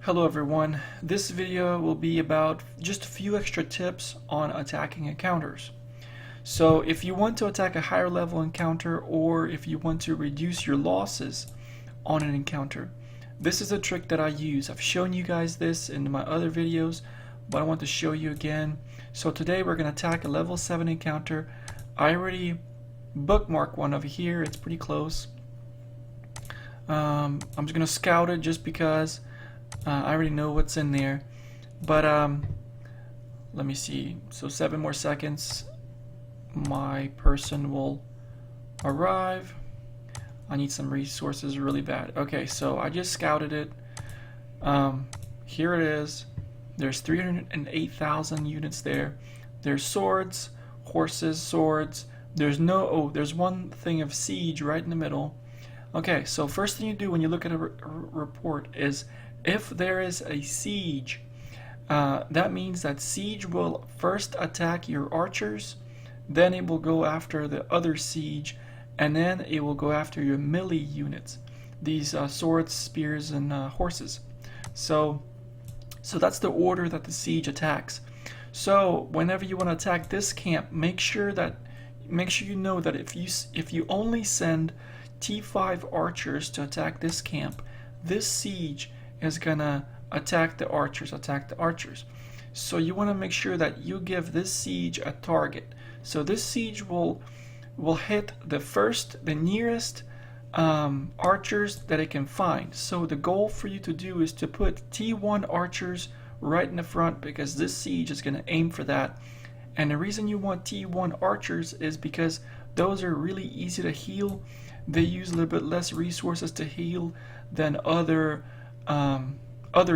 Hello everyone, this video will be about just a few extra tips on attacking encounters. So if you want to attack a higher level encounter or if you want to reduce your losses on an encounter, this is a trick that I use. I've shown you guys this in my other videos, but I want to show you again. So today we're going to attack a level 7 encounter. I already bookmarked one over here, it's pretty close. I'm just going to scout it just because I already know what's in there, but let me see. So 7 more seconds, my person will arrive. I need some resources really bad. Okay, so I just scouted it. Here it is. There's 308,000 units there. There's swords, horses, swords. There's one thing of siege right in the middle. Okay, so first thing you do when you look at a report is if there is a siege, that means that siege will first attack your archers, then it will go after the other siege, and then it will go after your melee units, these swords, spears, and horses. So that's the order that the siege attacks. So whenever you want to attack this camp, make sure you know that if you only send T5 archers to attack this camp, this siege is gonna attack the archers. So you want to make sure that you give this siege a target. So this siege will hit the nearest archers that it can find. So the goal for you to do is to put T1 archers right in the front, because this siege is going to aim for that. And the reason you want T1 archers is because those are really easy to heal. They use a little bit less resources to heal than other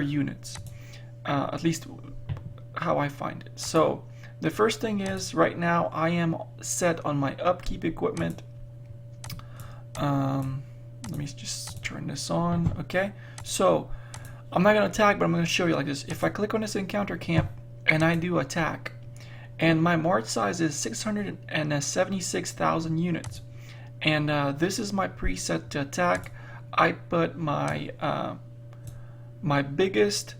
units, at least how I find it. So the first thing is, right now I am set on my upkeep equipment. Let me just turn this on. Okay, so I'm not going to attack, but I'm going to show you like this. If I click on this encounter camp and I do attack, and my march size is 676,000 units, and this is my preset to attack. I put my my biggest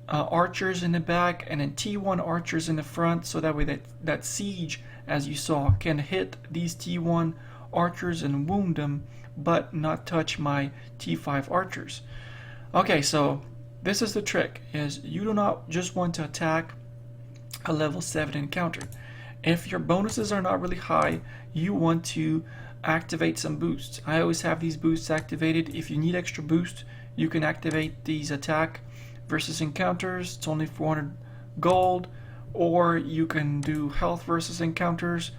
archers in the back and then T1 archers in the front, so that way that siege, as you saw, can hit these T1 archers and wound them, but not touch my T5 archers. Okay, so this is the trick, is you do not just want to attack a level 7 encounter. If your bonuses are not really high, you want to activate some boosts. I always have these boosts activated. If you need extra boost, you can activate these attack versus encounters. It's only 400 gold, or you can do health versus encounters,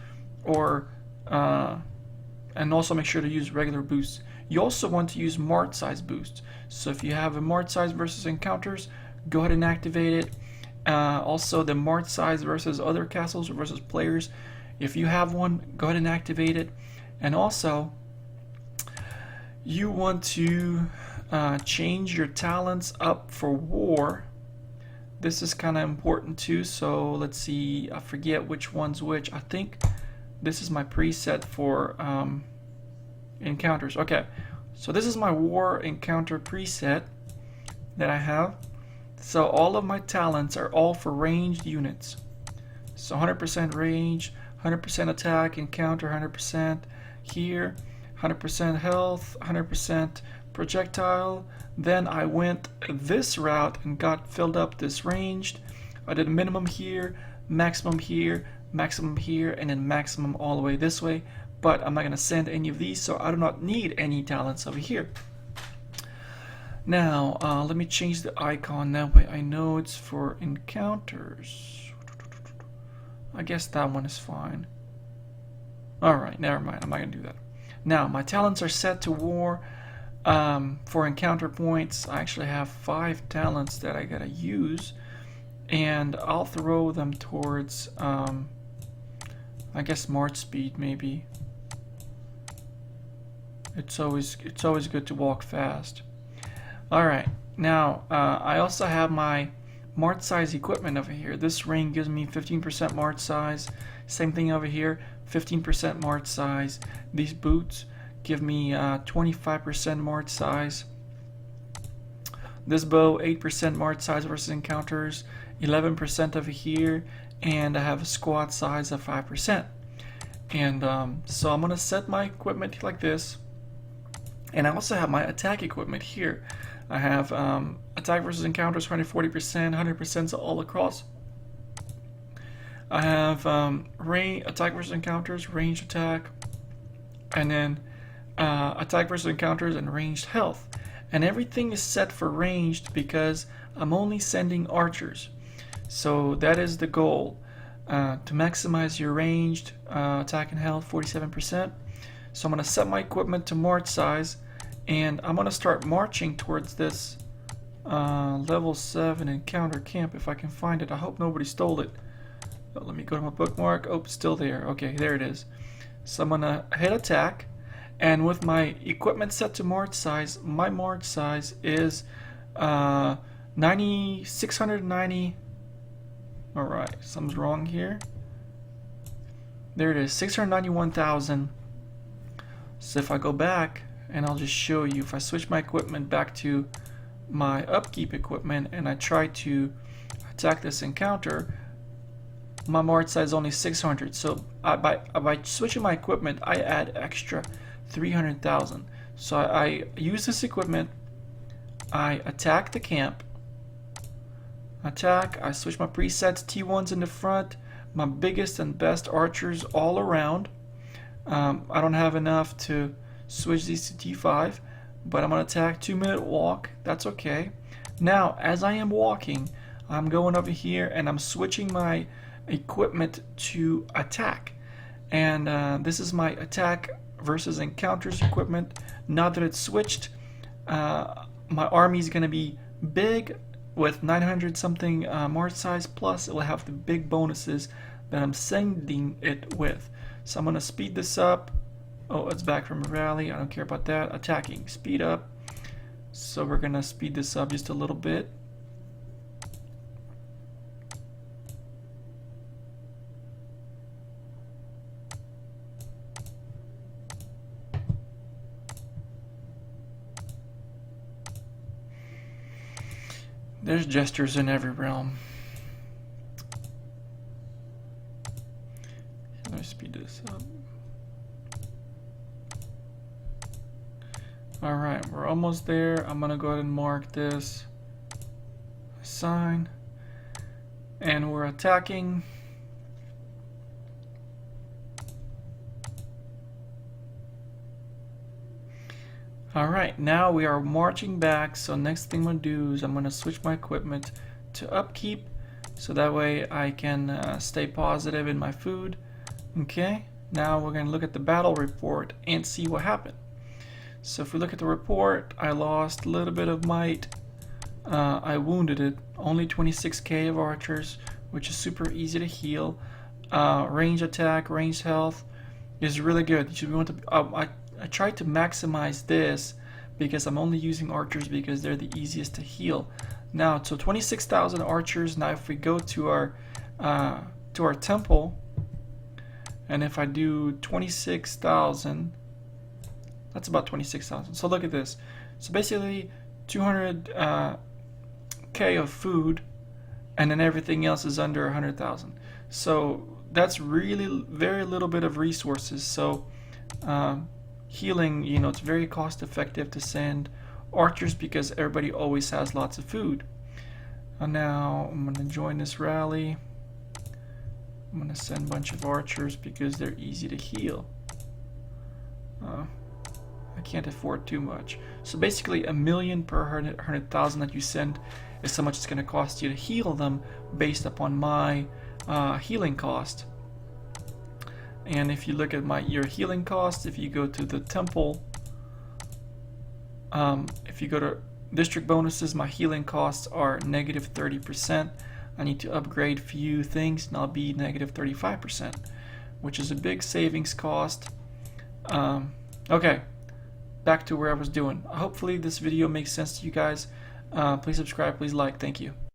or and also make sure to use regular boosts. You also want to use march size boosts. So if you have a march size versus encounters, go ahead and activate it. Also the march size versus other castles or versus players, if you have one, go ahead and activate it. And also you want to change your talents up for war. This is kind of important too. So let's see, I forget which one's which. I think this is my preset for encounters. Okay, so this is my war encounter preset that I have. So all of my talents are all for ranged units. So 100% range, 100% attack, encounter 100% here, 100% health, 100% projectile. Then I went this route and got filled up this ranged. I did minimum here, maximum here, maximum here, and then maximum all the way this way. But I'm not going to send any of these, so I do not need any talents over here. Now, let me change the icon. That way I know it's for encounters. I guess that one is fine. Alright, never mind. I'm not going to do that. Now, my talents are set to war. For encounter points, I actually have 5 talents that I got to use. And I'll throw them towards, I guess, march speed, maybe. It's always good to walk fast. Alright, now I also have my march size equipment over here. This ring gives me 15% march size. Same thing over here, 15% march size. These boots give me 25% march size. This bow, 8% march size versus encounters, 11% over here, and I have a squad size of 5%. And so I'm gonna set my equipment like this, and I also have my attack equipment here. I have attack versus encounters 140%, 100% all across. I have attack versus encounters, ranged attack, and then attack versus encounters and ranged health. And everything is set for ranged because I'm only sending archers. So that is the goal, to maximize your ranged attack and health, 47%. So I'm going to set my equipment to march size, and I'm going to start marching towards this level 7 encounter camp if I can find it. I hope nobody stole it. Let me go to my bookmark. Oh, it's still there. Okay, there it is. So I'm going to hit attack, and with my equipment set to march size, my march size is 690. Alright, something's wrong here. There it is, 691,000. So if I go back, and I'll just show you, if I switch my equipment back to my upkeep equipment and I try to attack this encounter, my march size is only 600. So by switching my equipment, I add extra 300,000. So I use this equipment, I attack the camp, I switch my presets, T1's in the front, my biggest and best archers all around. I don't have enough to switch these to T5, but I'm going to attack, 2-minute walk, that's okay. Now, as I am walking, I'm going over here and I'm switching my equipment to attack. And this is my attack versus encounters equipment. Now that it's switched, my army is going to be big with 900 something march size, plus it will have the big bonuses that I'm sending it with. So I'm going to speed this up. Oh, it's back from a rally. I don't care about that. Attacking, speed up. So we're going to speed this up just a little bit. There's gestures in every realm. Let me speed this up. Alright, we're almost there. I'm gonna go ahead and mark this sign. And we're attacking. Alright, now we are marching back, so next thing I'm going to do is I'm going to switch my equipment to upkeep, so that way I can stay positive in my food. Okay, now we're going to look at the battle report and see what happened. So if we look at the report, I lost a little bit of might. I wounded it, only 26k of archers, which is super easy to heal. Range attack, range health is really good. You should want to. I tried to maximize this because I'm only using archers because they're the easiest to heal. Now, so 26,000 archers. Now, if we go to our temple, and if I do 26,000, that's about 26,000. So look at this. So basically, 200k of food, and then everything else is under 100,000. So that's really very little bit of resources. So healing, you know, it's very cost effective to send archers because everybody always has lots of food. Now I'm going to join this rally. I'm going to send a bunch of archers because they're easy to heal. I can't afford too much. So basically, 1,000,000 per 100,000 that you send is how much it's going to cost you to heal them based upon my healing cost. And if you look at your healing cost, if you go to the temple, if you go to district bonuses, my healing costs are negative 30%. I need to upgrade few things and I'll be negative 35%, which is a big savings cost. Okay, back to where I was doing. Hopefully this video makes sense to you guys. Please subscribe, please like, thank you.